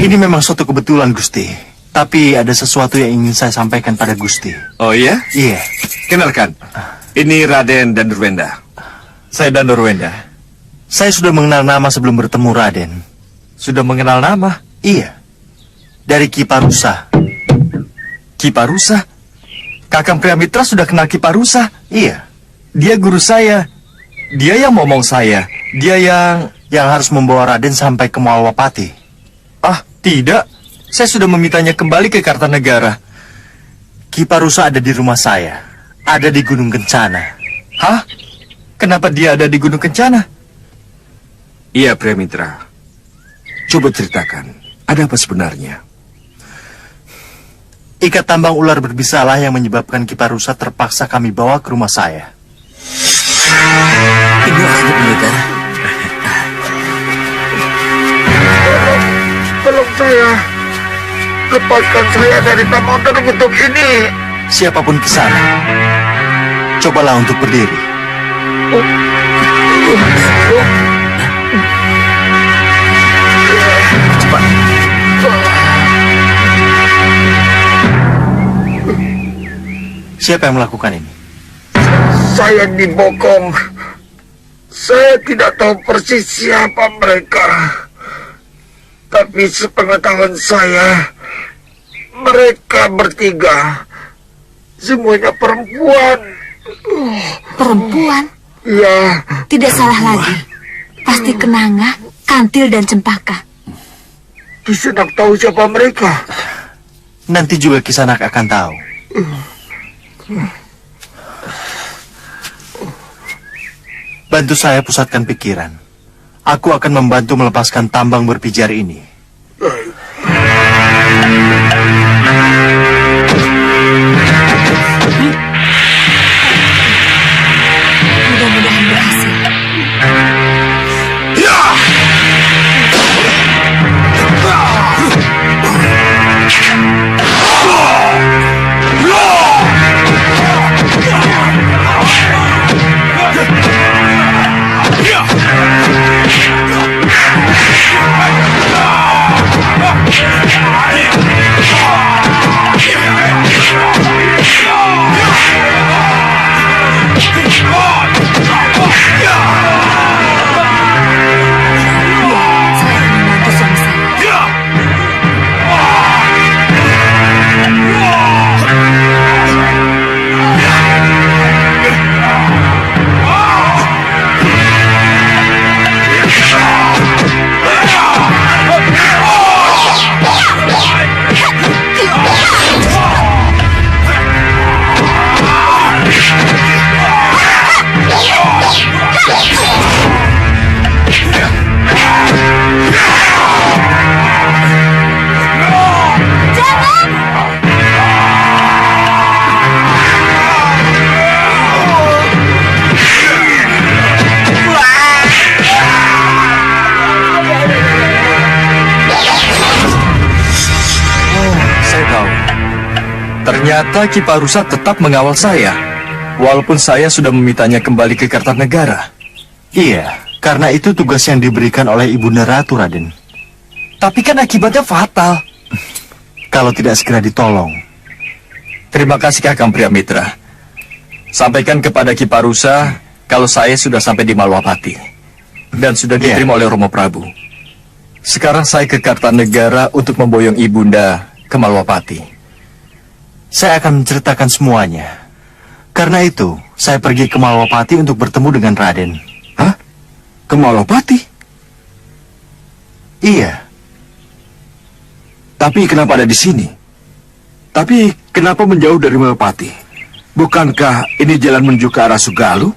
ini memang suatu kebetulan, Gusti. Tapi ada sesuatu yang ingin saya sampaikan pada Gusti. Oh iya? Iya. Kenalkan, ini Raden Danurwenda. Saya Danurwenda. Saya sudah mengenal nama sebelum bertemu Raden. Sudah mengenal nama? Iya. Dari Ki Parusa. Ki Parusa? Kakang Priamitra sudah kenal Ki Parusa? Iya. Dia guru saya. Dia yang momong saya. Dia yang harus membawa Raden sampai ke Malwapati. Ah, tidak. Saya sudah memintanya kembali ke Kartanegara. Ki Parusa ada di rumah saya. Ada di Gunung Kencana. Hah? Kenapa dia ada di Gunung Kencana? Iya, Pria Mitra. Coba ceritakan, ada apa sebenarnya? Ikat tambang ular berbisalah yang menyebabkan Ki Parusa terpaksa kami bawa ke rumah saya. Ini aja pendekar. Tolong saya. Lepaskan saya dari tambang terkutuk ini. Siapapun ke sana, cobalah untuk berdiri. Cepat. Siapa yang melakukan ini? Saya dibokong. Saya tidak tahu persis siapa mereka. Tapi sepengetahuan saya, mereka bertiga semuanya perempuan. Perempuan? Ya. Tidak salah lagi. Pasti Kenanga, Kantil, dan Cempaka. Kisanak tahu siapa mereka? Nanti juga Kisanak akan tahu. Bantu saya pusatkan pikiran. Aku akan membantu melepaskan tambang berpijar ini. Mudah-mudahan berhasil. Ternyata Ki Parusa tetap mengawal saya, walaupun saya sudah memintanya kembali ke Kartanegara. Iya, karena itu tugas yang diberikan oleh Ibunda Ratu, Raden. Tapi kan akibatnya fatal. Kalau tidak segera ditolong. Terima kasih Kakang Priamitra. Sampaikan kepada Ki Parusa kalau saya sudah sampai di Malwapati dan sudah diterima oleh Romo Prabu. Sekarang saya ke Kartanegara untuk memboyong Ibunda ke Malwapati. Saya akan menceritakan semuanya. Karena itu, saya pergi ke Malwapati untuk bertemu dengan Raden. Hah? Ke Malwapati? Iya. Tapi kenapa ada di sini? Tapi kenapa menjauh dari Malwapati? Bukankah ini jalan menuju ke arah Sugalu?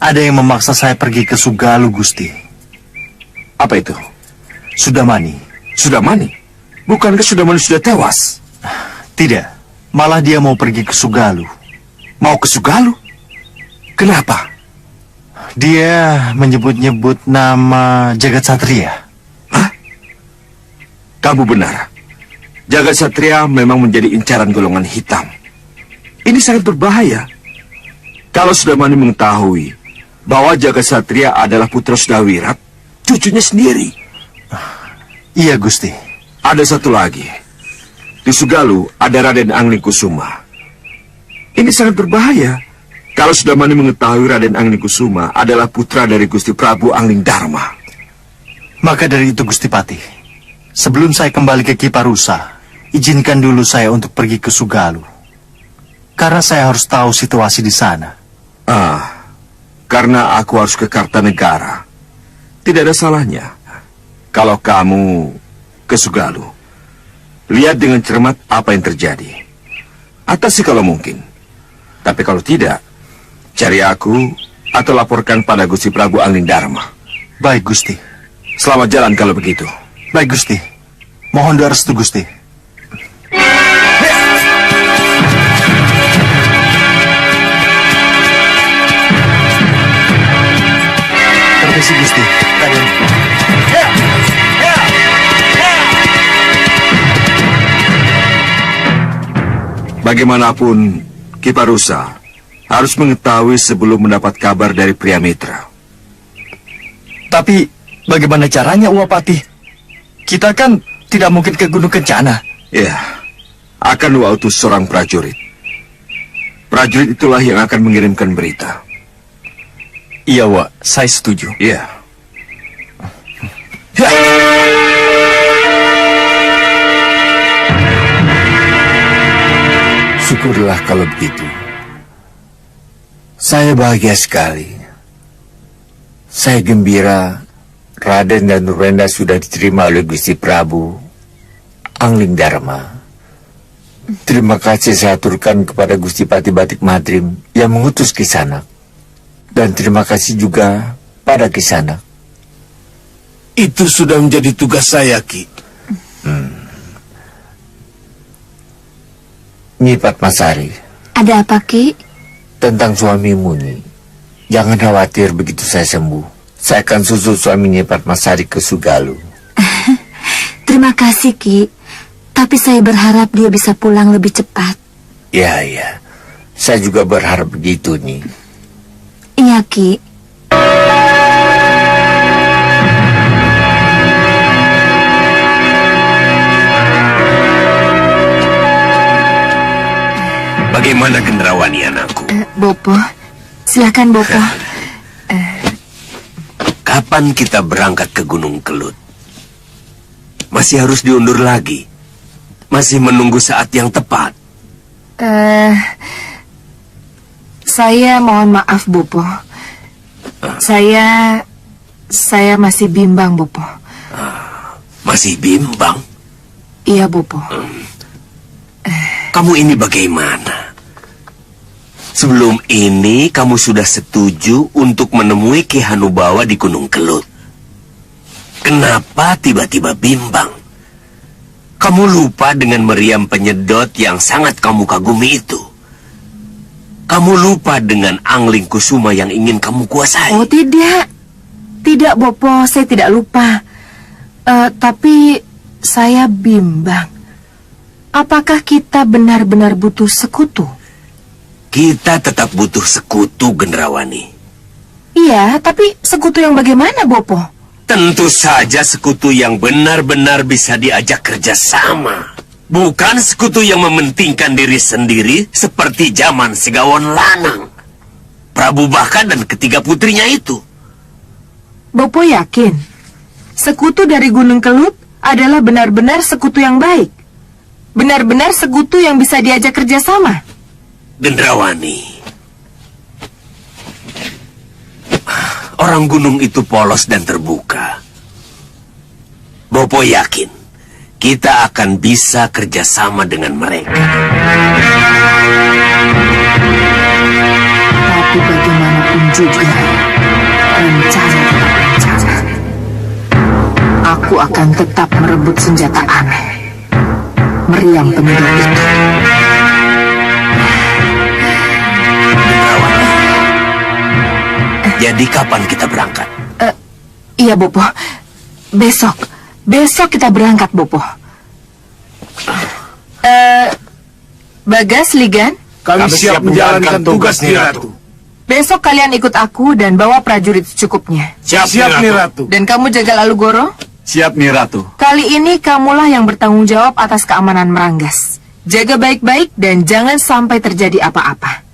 Ada yang memaksa saya pergi ke Sugalu, Gusti. Apa itu? Sudamani. Sudamani? Bukankah Sudamani sudah tewas? Tidak. Malah dia mau pergi ke Sugalu. Mau ke Sugalu? Kenapa? Dia menyebut-nyebut nama Jagat Satria. Hah? Kamu benar. Jagat Satria memang menjadi incaran golongan hitam. Ini sangat berbahaya. Kalau Sudamani mengetahui bahwa Jagat Satria adalah putra Sudawirat, cucunya sendiri. Iya, Gusti. Ada satu lagi. Di Sugalu ada Raden Anglingkusuma. Ini sangat berbahaya. Kalau Sudamani mengetahui Raden Anglingkusuma adalah putra dari Gusti Prabu Anglingdarma. Maka dari itu, Gusti Patih, sebelum saya kembali ke Ki Parusa, izinkan dulu saya untuk pergi ke Sugalu. Karena saya harus tahu situasi di sana. Karena aku harus ke Kartanegara. Tidak ada salahnya kalau kamu ke Sugalu. Lihat dengan cermat apa yang terjadi. Atasi kalau mungkin. Tapi kalau tidak, cari aku atau laporkan pada Gusti Prabu Anglingdarma. Baik, Gusti. Selamat jalan kalau begitu. Baik, Gusti. Mohon doa restu, Gusti. Permisi, Gusti. Raden. Bagaimanapun, Ki Parusa harus mengetahui sebelum mendapat kabar dari Priamitra. Tapi bagaimana caranya, Uwapati? Kita kan tidak mungkin ke Gunung Kencana. Ya, akan utus seorang prajurit. Prajurit itulah yang akan mengirimkan berita. Iya, Wak. Saya setuju. Iya. Syukurlah kalau begitu. Saya bahagia sekali. Saya gembira Raden dan Nurenda sudah diterima oleh Gusti Prabu Anglingdarma. Terima kasih saya aturkan kepada Gusti Pati Batik Madrim yang mengutus Kisanak. Dan terima kasih juga pada Kisanak. Itu sudah menjadi tugas saya, Ki. Nyi Padmasari. Ada apa, Ki? Tentang suamimu, Nyi. Jangan khawatir begitu saya sembuh. Saya akan susul suami Nyi Padmasari ke Sugalu. Terima kasih, Ki. Tapi saya berharap dia bisa pulang lebih cepat. Ya. Saya juga berharap begitu, Nyi. Iya, Ki. Bagaimana Gendrawani anakku? Bopo, silakan Bopo. Kapan kita berangkat ke Gunung Kelut? Masih harus diundur lagi. Masih menunggu saat yang tepat. Saya mohon maaf, Bopo. Saya masih bimbang, Bopo. Masih bimbang? Iya, Bopo. Kamu ini bagaimana? Sebelum ini kamu sudah setuju untuk menemui Ki Hanubawa di Gunung Kelut. Kenapa tiba-tiba bimbang? Kamu lupa dengan meriam penyedot yang sangat kamu kagumi itu. Kamu lupa dengan Anglingkusuma yang ingin kamu kuasai. Oh, tidak. Tidak, Bopo, saya tidak lupa. Tapi saya bimbang. apakah kita benar-benar butuh sekutu? Kita tetap butuh sekutu, Gendrawani. Iya, tapi sekutu yang bagaimana, Bopo? Tentu saja sekutu yang benar-benar bisa diajak kerjasama. Bukan sekutu yang mementingkan diri sendiri seperti zaman Segawon Lanang, Prabu Baka dan ketiga putrinya itu. Bopo yakin sekutu dari Gunung Kelut adalah benar-benar sekutu yang baik? Benar-benar sekutu yang bisa diajak kerjasama? Gendrawani, orang gunung itu polos dan terbuka. Bopo yakin kita akan bisa kerjasama dengan mereka. Tapi bagaimanapun juga, rencana tetap rencana. Aku akan tetap merebut senjata aneh, meriam penyedot itu. Jadi kapan kita berangkat? Iya, Bopo. Besok kita berangkat, Bopo. Bagas, Ligan? Kami siap menjalankan tugas, Nyi Ratu. Besok kalian ikut aku dan bawa prajurit secukupnya. Siap, Nyi Ratu. Dan kamu jaga Lalu Goro? Siap, Nyi Ratu. Kali ini kamulah yang bertanggung jawab atas keamanan Meranggas. Jaga baik-baik dan jangan sampai terjadi apa-apa.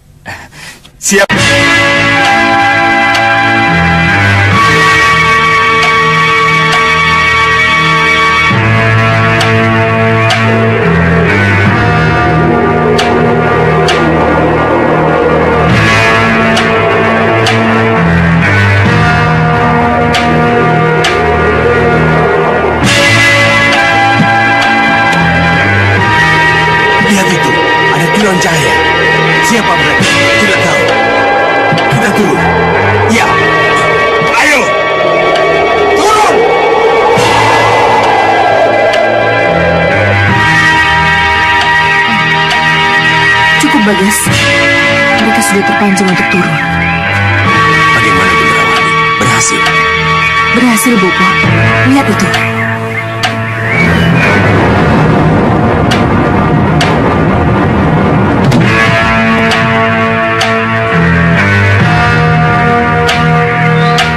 Siap. Lihat itu, ada kilau cahaya. Siapa mereka? Tidak tahu. Kita turun. Ya. Ayo. Turun. Cukup, Bagas. Mereka sudah terpancing untuk turun. Bagaimana, Gendrawani? Berhasil? Berhasil, Bopo. Lihat itu.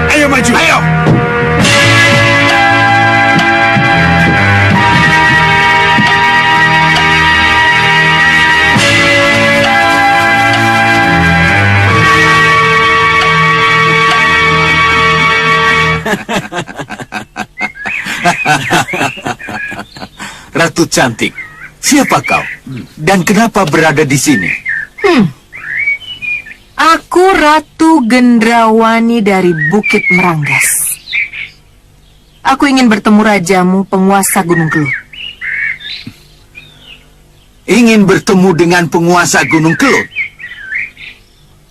Ayo maju. Ayo. Ratu cantik, siapa kau? Dan kenapa berada di sini? Aku Ratu Gendrawani dari Bukit Meranggas. Aku ingin bertemu rajamu, penguasa Gunung Kelut. Ingin bertemu dengan penguasa Gunung Kelut?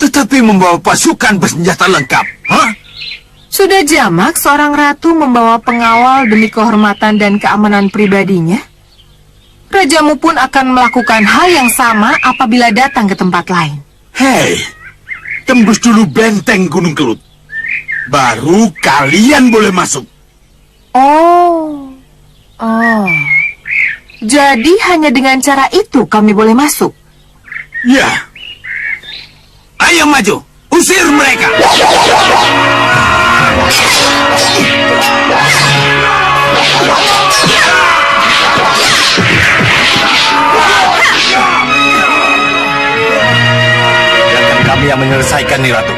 Tetapi membawa pasukan bersenjata lengkap, hah? Sudah jamak seorang ratu membawa pengawal demi kehormatan dan keamanan pribadinya? Rajamu pun akan melakukan hal yang sama apabila datang ke tempat lain. Hei, tembus dulu benteng Gunung Kelut. Baru kalian boleh masuk. Oh. Jadi hanya dengan cara itu kami boleh masuk? Ya. Ayo maju, usir mereka! Biarkan kami yang menyelesaikan, Nyi Ratu.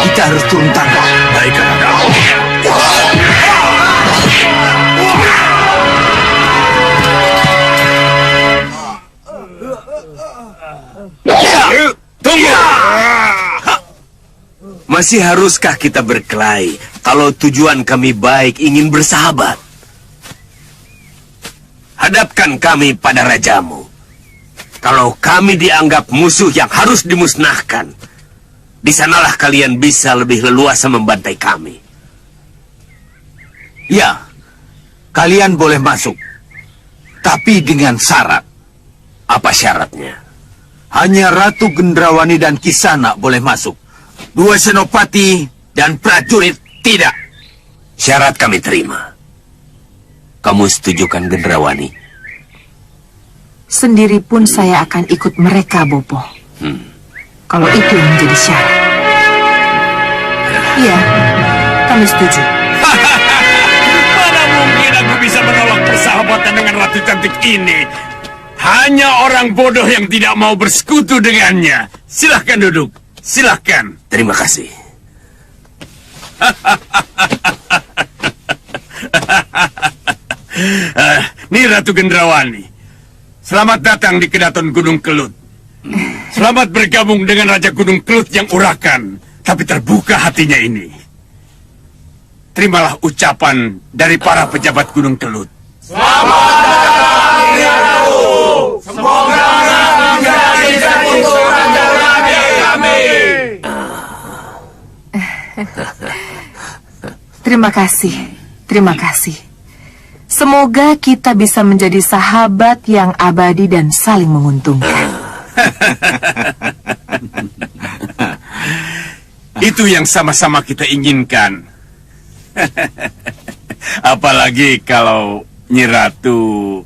Kita harus turun tangan. Baik, kakak. Tunggu! Masih haruskah kita berkelahi kalau tujuan kami baik ingin bersahabat? Hadapkan kami pada rajamu. Kalau kami dianggap musuh yang harus dimusnahkan, di sanalah kalian bisa lebih leluasa membantai kami. Ya, kalian boleh masuk. Tapi dengan syarat. Apa syaratnya? Hanya Ratu Gendrawani dan Kisana boleh masuk. 2 senopati dan prajurit tidak. Syarat kami terima. Kamu setuju kan, Gendrawani? Sendiri pun saya akan ikut mereka, Bopo. Kalau itu yang menjadi syarat. Iya, kami setuju. Mana mungkin aku bisa menolak persahabatan dengan ratu cantik ini? Hanya orang bodoh yang tidak mau bersekutu dengannya. Silahkan duduk. Silahkan. Terima kasih. Nih Ratu Gendrawani. Selamat datang di Kedaton Gunung Kelut. Selamat bergabung dengan Raja Gunung Kelut yang urakan, tapi terbuka hatinya ini. Terimalah ucapan dari para pejabat Gunung Kelut. Semoga menjadi raja kami. Terima kasih, terima kasih. Semoga kita bisa menjadi sahabat yang abadi dan saling menguntungkan. Itu yang sama-sama kita inginkan. Apalagi kalau Nyi Ratu